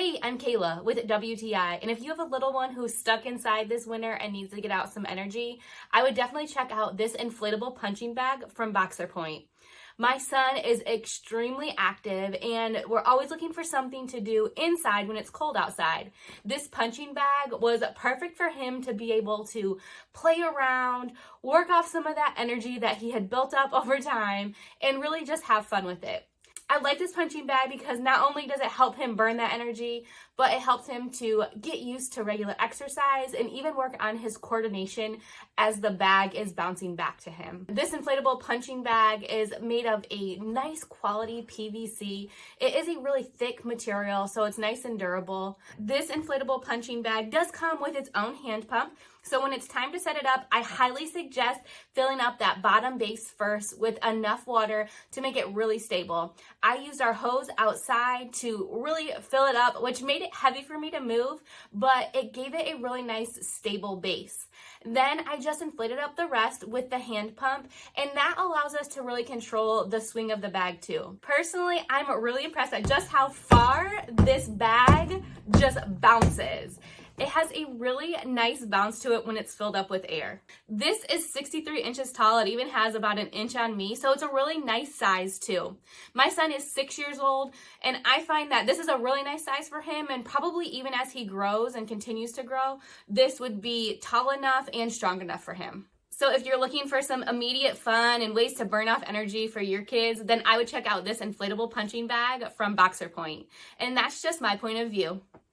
Hey, I'm Kayla with WTI, and if you have a little one who's stuck inside this winter and needs to get out some energy, I would definitely check out this inflatable punching bag from Boxer Point. My son is extremely active, and we're always looking for something to do inside when it's cold outside. This punching bag was perfect for him to be able to play around, work off some of that energy that he had built up over time, and really just have fun with it. I like this punching bag because not only does it help him burn that energy, but it helps him to get used to regular exercise and even work on his coordination as the bag is bouncing back to him. This inflatable punching bag is made of a nice quality PVC. It is a really thick material, so it's nice and durable. This inflatable punching bag does come with its own hand pump, so when it's time to set it up, I highly suggest filling up that bottom base first with enough water to make it really stable. I used our hose outside to really fill it up, which made it heavy for me to move, but it gave it a really nice stable base. Then I just inflated up the rest with the hand pump, and that allows us to really control the swing of the bag too. Personally, I'm really impressed at just how far this bag just bounces. It has a really nice bounce to it when it's filled up with air. This is 63 inches tall. It even has about an inch on me, so it's a really nice size too. My son is 6 years old, and I find that this is a really nice size for him, and probably even as he grows and continues to grow, this would be tall enough and strong enough for him. So if you're looking for some immediate fun and ways to burn off energy for your kids, then I would check out this inflatable punching bag from Boxer Point. And that's just my point of view.